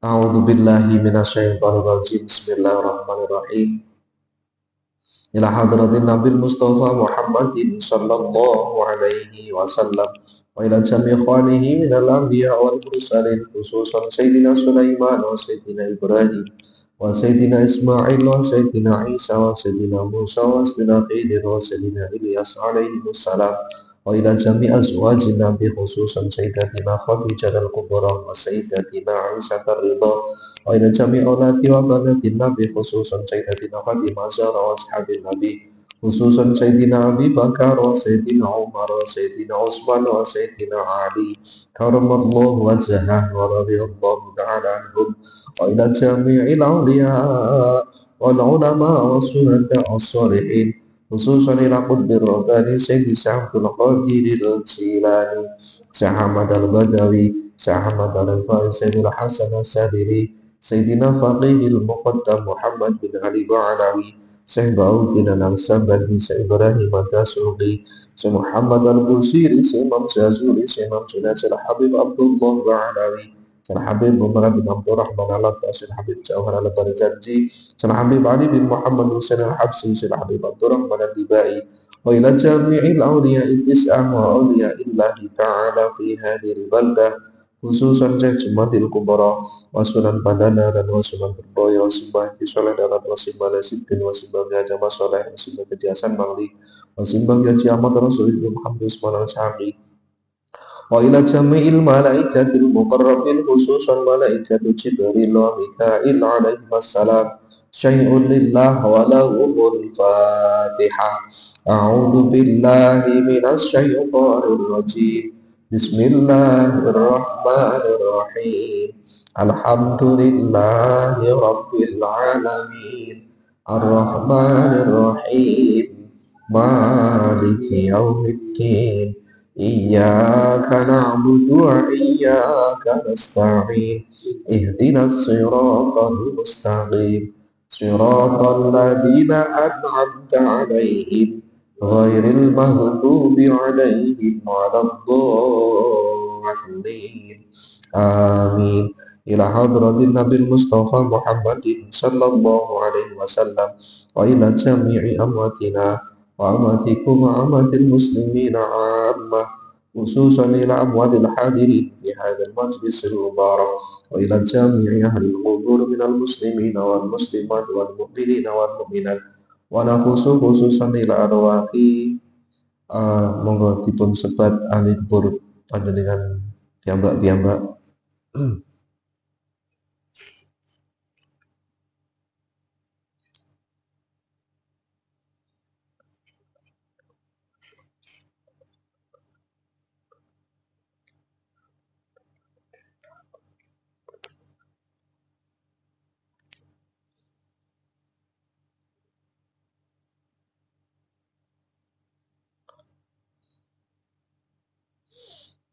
A'udzu billahi minasyaitonir rajim. Bismillahirrahmanirrahim. Ila hadratin Nabil Mustafa Muhammadin sallallahu alaihi wasallam wa ila jami ikhwanihi minal anbiya wal mursalin khususan Sayyidina Sulaiman wa Sayyidina Ibrahim wa Sayyidina Ismail wa Sayyidina Isa wa Sayyidina Musa wa Sayyidina Khidir wa Sayyidina Ilyas alaihi wassalam wa ila jami azwajin Nabi khususan Sayyidatina Khadijah al-Kubra wa Sayyidatina Aisyah ar-Ridha wa ila jami auladi wa banatin Nabi khususan Sayyidatina Fatimah Zahra wa ashabin Nabi khususan Sayyidina Abi Bakar wa Sayyidina Umar wa Sayyidina Utsman wa Sayyidina Ali karamallahu wajhah wa radiyallahu ta'ala anhum wa ila jami'il awliya wal ulama wa suhada as-salihin khususan ila qutbir rabbani Sayyidi Syahbul Qadir al-Jilani Syahmad al-Badawi Syahmad al-Faiz Sayyidil Hasan al-Sadiri Sayyidina Faqihil Muqaddam Muhammad bin Ali Ba'alawi Syekh Bauddin al-Sabani Syekh Ibrahim al-Dasuqi Syekh Muhammad al-Busiri Syekh Imam Jazuli Syekh Imam Junaid Syekh Habib Abdullah Ba'alawi Syekh Habib Umar bin Abdurrahman al-Atta Syekh Habib Jawhar al-Barzanji Syekh Habib Ali bin Muhammad Husain al-Habsi Syekh Habib Abdurrahman al-Dibai wa ila jami'il awliya'i tis'ah wa awliya'illahi ta'ala fi hadhil baldah khususan Syekh Jumadil Kubra wasunan Bandana dan wasunan Berboyo wasimbah Kisoleh dalam wasimbah Lesiddin wasimbah Gajah Masoleh wasimbah Gedi Hasan Mangli wasimbah Gaji Ahmad Rasulullah Muhammad Usman Al-Syami wa ila jami'il malaikatil muqarrabin khususan malaikatu Jibril wa Mikail alaihim assalam syai'un lillah wa lahumul fatihah a'udhu billahi minas syaitanir rajim bismillahirrahmanirrahim alhamdulillahi rabbil alamin arrahmanir rahim maliki yaumiddin iyyaka na'budu wa iyyaka nasta'in ihdinas siratal mustaqim siratal ladzina an'amta 'alaihim ghairil maghdubi 'alaihim waladdallin amin ila hadratin Nabil Mustafa Muhammadin sallallahu alaihi wasallam wa ila jami'i amwatina wa amatikum wa amatil muslimina ammah khususan ila amwatil hadirin fi hadzal majlisil mubarak wa ila jami'i ahli al-qubur minal muslimina wal muslimat wal mu'minina wal mu'minat wa khususan ila arwahi monggo dipun sebat ahli kubur panjenengan piyambak-piyambak.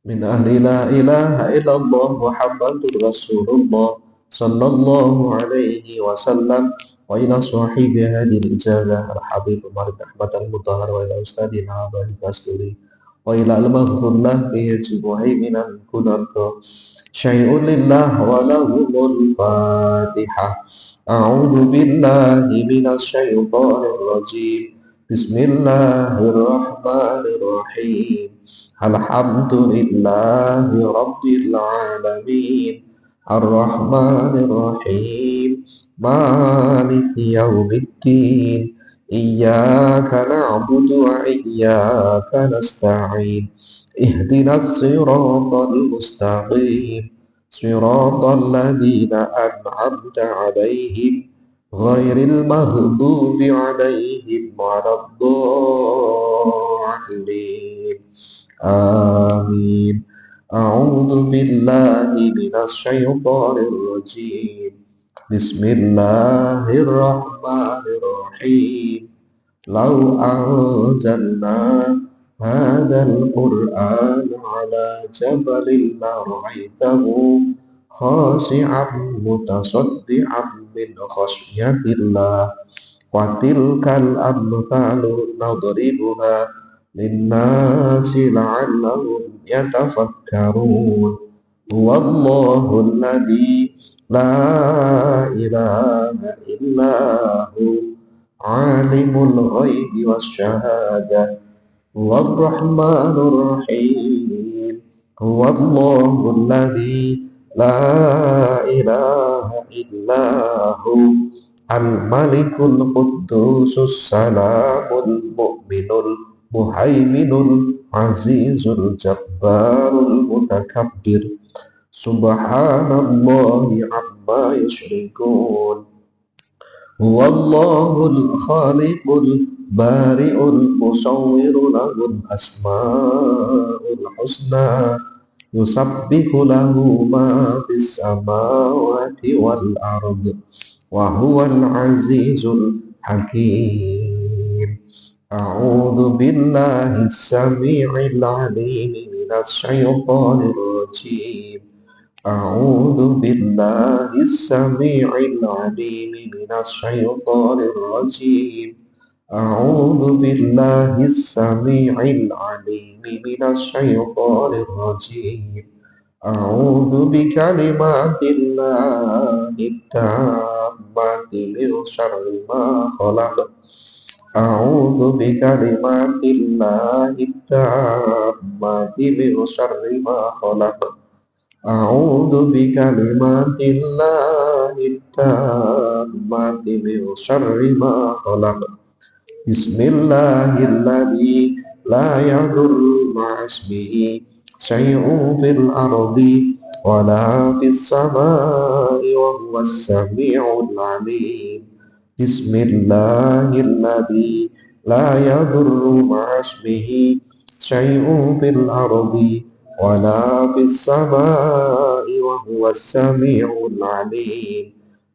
Min ahli la ilaha illallah Muhammadur Rasulullah sallallahu alaihi wasallam wa ila sahibi hadil ijazah al-habib Umar bin Ahmad al-Mutahhar wa ila ustadina Abadi Kasturi wa ila al-maghfurlah biyaji muhaiminan kudarto syai'un lillah wa lahumul fatihah a'udhu billahi minas syaitanir rajim bismillahirrahmanirrahim alhamdulillahi rabbil alamin arrahmanir rahim maliki yaumiddin iyyaka na'budu wa iyyaka nasta'in ihdinas siratal mustaqim siratal ladzina an'amta 'alaihim ghairil maghdubi 'alaihim waladdallin آمين أعوذ بالله من الشيطان الرجيم بسم الله الرحمن الرحيم لو أنزلنا هذا القرآن على جبل لرأيته خاشعا متصدعا من خشية الله وتلك الأمثال نضربها للناس لعلهم يتفكرون هو الله الذي لا إله إلا هو عالم الغيب والشهادة هو الرحمن الرحيم هو الله الذي لا إله إلا هو الملك القدوس السلام المؤمن المهيمن العزيز الجبار المتكبر سبحان الله عما يشركون هو الله الخالق البارئ المصور له الأسماء الحسنى يسبح له ما في السماوات والأرض وهو العزيز الحكيم أعوذ بالله السميع العليم من الشيطان الرجيم أعوذ بالله السميع العليم من الشيطان الرجيم أعوذ بالله السميع العليم من الشيطان الرجيم أعوذ بكلمات الله التامات من شر ما خلق أعوذ بكلمات الله التامات من شر ما خلق أعوذ بكلمات الله التامات من شر ما خلق بسم الله الذي لا يضر مع اسمه شيء في الأرض ولا في السماء وهو السميع العليم بسم الله الذي لا يضر مع اسمه شيء في الأرض ولا في السماء وهو السميع العليم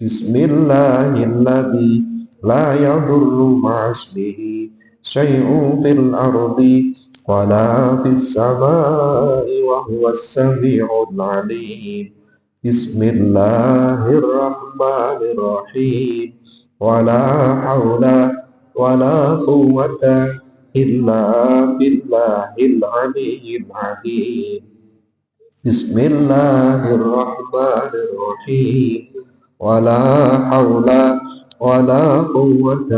بسم الله الذي لا يضر مع اسمه شيء في الأرض ولا في السماء وهو السميع العليم بسم الله الرحمن الرحيم ولا حول ولا قوة إلا بالله العلي العظيم بسم الله الرحمن الرحيم ولا حول ولا قوة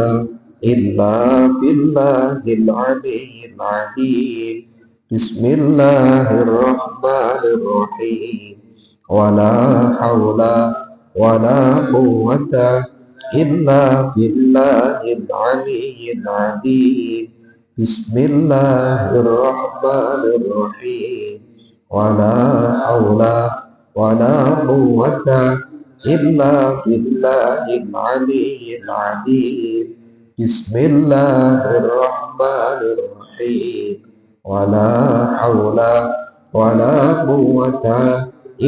إلا بالله العلي العظيم بسم الله الرحمن الرحيم ولا حول ولا قوة إلا بالله العلي العظيم بسم الله الرحمن الرحيم ولا حول ولا قوة إلا بالله العلي العظيم بسم الله الرحمن الرحيم ولا حول ولا قوة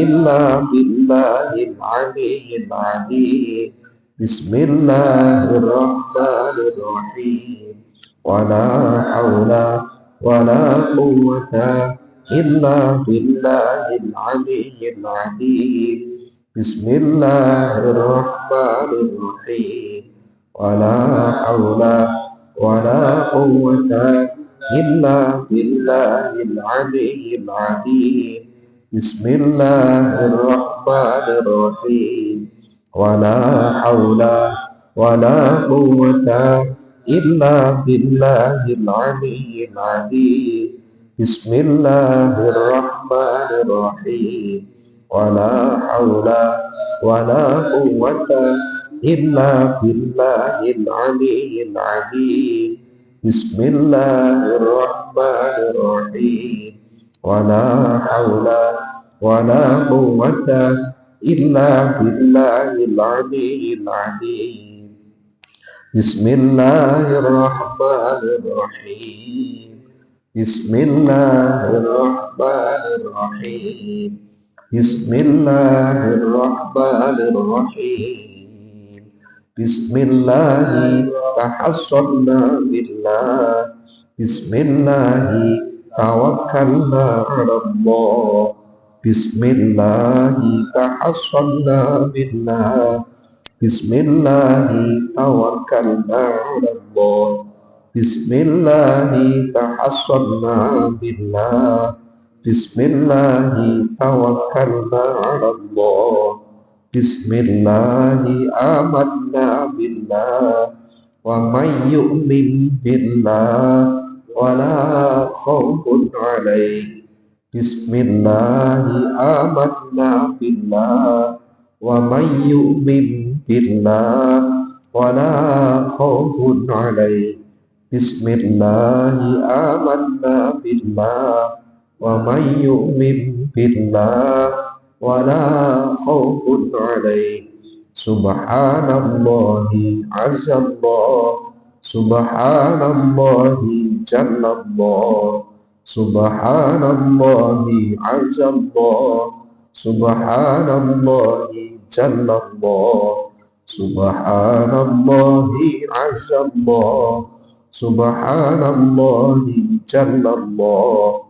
إلا بالله العلي العظيم بسم الله الرحمن الرحيم ولا حول ولا قوة إلا بالله العلي العظيم بسم الله الرحمن الرحيم ولا حول ولا قوة إلا بالله العلي العظيم بسم الله الرحمن الرحيم ولا حول ولا قوة إلا بالله العلي العظيم بسم الله الرحمن الرحيم ولا حول ولا قوة إلا بالله العلي العظيم بسم الله الرحمن الرحيم ولا حول ولا قوة إلا بالله العلي العظيم بسم الله الرحمن الرحيم بسم الله الرحمن الرحيم بسم الله الرحمن الرحيم بسم الله تحصنا بالله بسم الله توكلنا على الله بسم الله تحصنا بالله بسم الله توكلنا على الله بسم الله تحصنا بالله بسم الله توكلنا على الله Bismillahi amanna billah wa may yu'min billah wala khawfun alaih. Bismillahi amanna billah wa may yu'min billah wala khawfun alaih. Bismillahi amanna billah wa may yu'min billah wala khawfun alaih. Subhanallahi azzallah, subhanallahi jallallah, subhanallahi azzallah, subhanallahi jallallah, subhanallahi azzallah, subhanallahi jallallah.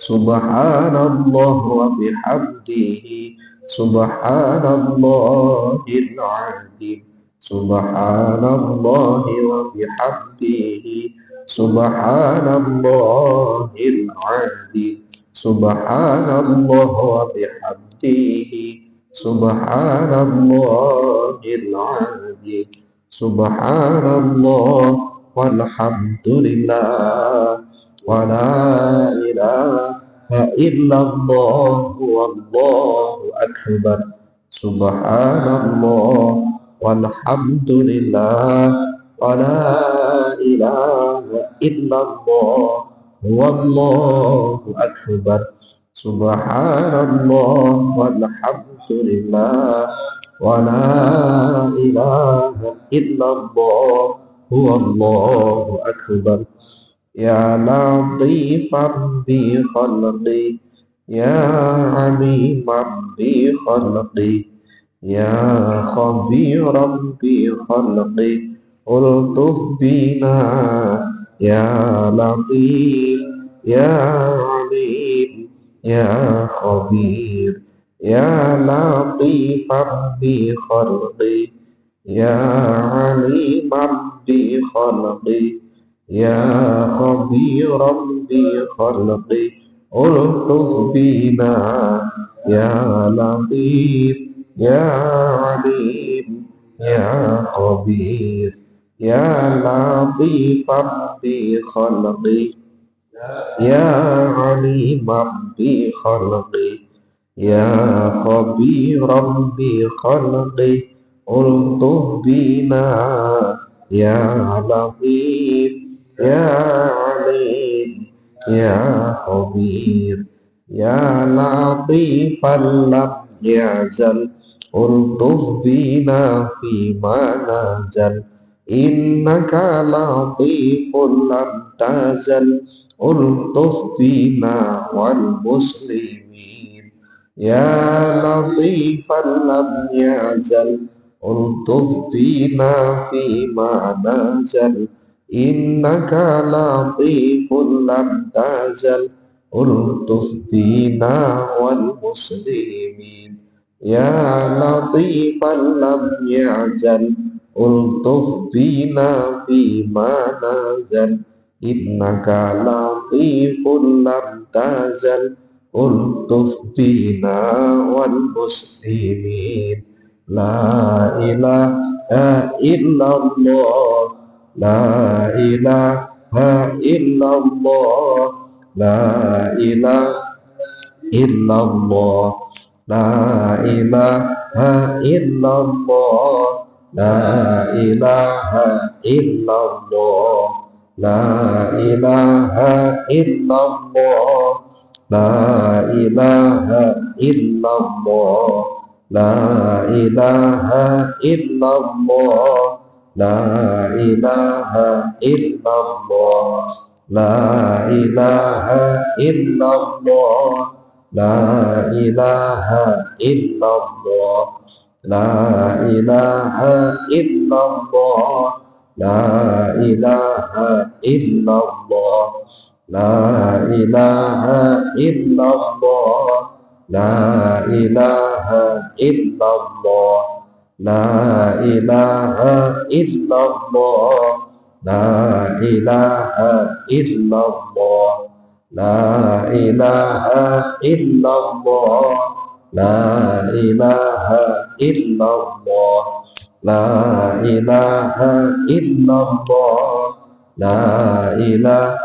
Subhanallah wa bihamdihi, subhanallahil azim, subhanallah wa bihamdihi, subhanallahil azim, subhanallah wa bihamdihi, subhanallahil azim, subhanallah walhamdulillah wa la ilaha illallah wallahu akbar. Subhanallah walhamdulillah wa la ilaha illallah wallahu akbar. Subhanallah walhamdulillah wa la ilaha illallah wallahu akbar. Ya latifan bi khalqi, ya aliman bi khalqi, ya khabiran bi khalqi, ultuf bina, ya latif, ya alim, ya khabir, ya latifan bi khalqi, ya aliman bi khalqi, ya khabiran bi khalqi, ultuf bina, ya latif, ya alim, ya khabir, ya latifan bi khalqi, ya aliman bi khalqi, ya khabiran bi khalqi, ultuf bina, ya latif, ya alim, ya khabir, ya latifan lam yazal, ultuf bina fima nazal, innaka latifun lam tazal, ultuf bina wal muslimin, ya latifan lam yazal, ultuf bina fima nazal, innaka latifun lam tazal, ultuf bina wal muslimin, ya latifan lam yazal, ultuf bina fima nazal, innaka latifun lam tazal, ultuf bina wal muslimin. La ilaha illallah, la ilaha illallah, la ilaha illallah, la ilaha illallah, la ilaha illallah, la ilaha illallah, la ilaha illallah, la ilaha illallah, la ilaha illallah, la ilaha illallah, la ilaha illallah, la ilaha illallah, la ilaha illallah, la ilaha illallah, la ilaha illallah, la ilaha illallah, la ilaha illallah, la ilaha illallah, la ilaha إلا الله لا إله إلا الله لا إله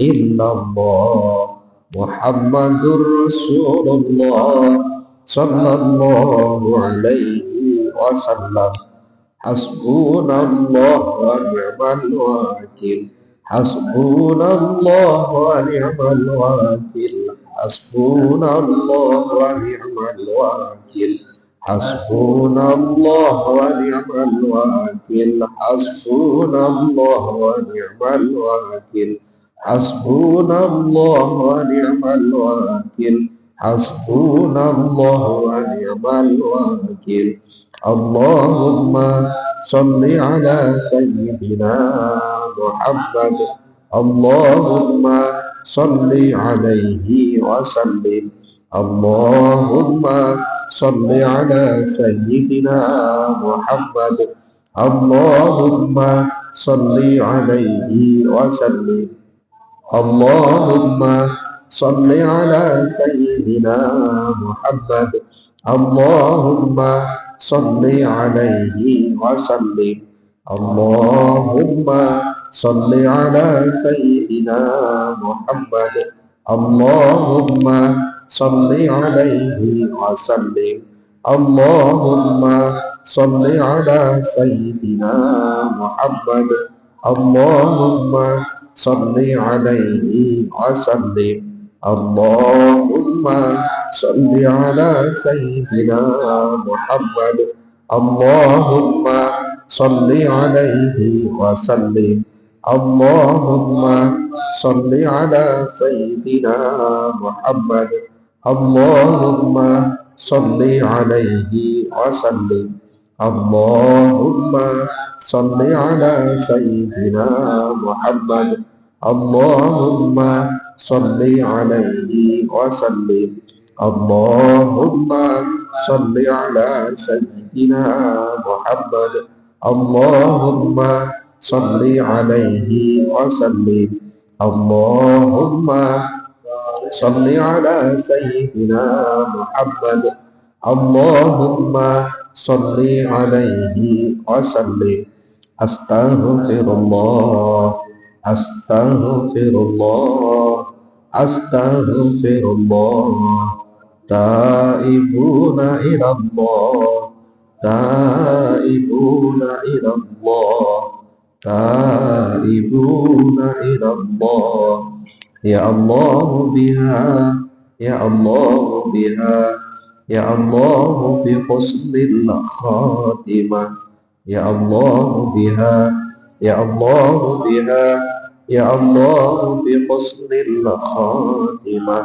إلا الله محمد رسول الله صلى الله عليه وسلم حسبنا الله ونعم الوكيل حسبنا الله ونعم الوكيل حسبنا الله ونعم الوكيل حسبنا الله ونعم الوكيل حسبنا الله ونعم الوكيل حسبنا الله ونعم الوكيل حسبنا الله ونعم الوكيل اللهم صل على سيدنا محمد اللهم صل عليه وسلم اللهم صل على سيدنا محمد اللهم صل عليه وسلم اللهم صل على سيدنا محمد اللهم صل عليه وسلم اللهم صل على سيدنا محمد اللهم صل عليه وسلم اللهم صل على سيدنا محمد اللهم صل عليه وسلم اللهم صل على سيدنا محمد اللهم صل عليه وسلم اللهم صل على سيدنا محمد اللهم صل عليه وسلم اللهم صل على سيدنا محمد اللهم صل عليه وسلم اللهم صل على سيدنا محمد اللهم صل عليه وسلم اللهم صل على سيدنا محمد اللهم صل عليه وسلم أستغفر الله أستغفر الله أستغفر الله تائبون إلى الله تائبون إلى الله تائبون إلى الله يا الله بها يا الله بها يا الله بحسن الخاتمة يا الله بها يا الله بها يا الله بحسن الخاتمة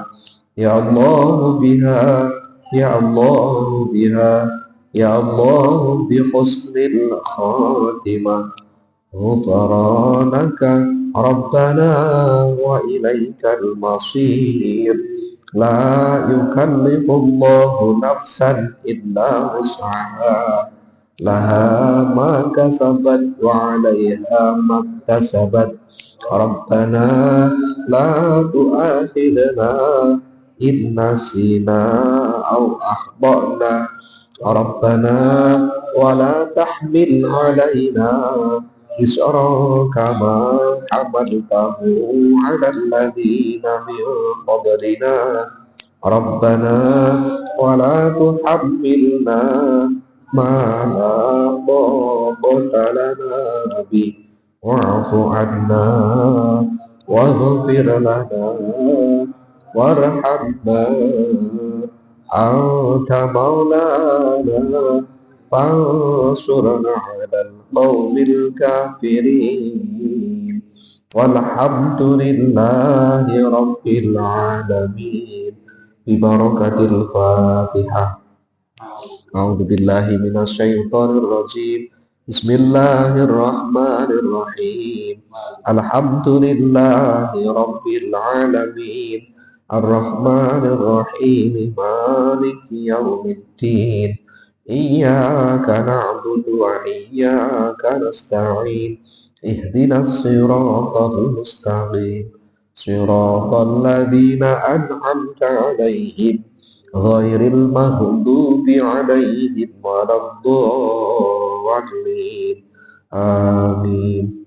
يا الله بها يا الله بها يا الله بحسن الخاتمة غفرانك ربنا وإليك المصير لا يكلف الله نفسا إلا وسعها لها ما كسبت وعليها ما اكتسبت ربنا لا تؤاخذنا إن نسينا أو أخطأنا ربنا ولا تحمل علينا إصرا كما حملته على الذين من قبلنا ربنا ولا تحملنا ما لا طاقة لنا به واعف عنا واغفر لنا وارحمنا أنت مولانا فانصرنا على القوم الكافرين والحمد لله رب العالمين ببركة الفاتحة أعوذ بالله من الشيطان الرجيم بسم الله الرحمن الرحيم الحمد لله رب العالمين الرحمن الرحيم مالك يوم الدين إياك نعبد وإياك نستعين اهدنا الصراط المستقيم صراط الذين أنعمت عليهم غير المغضوب عليهم ولا الضالين آمين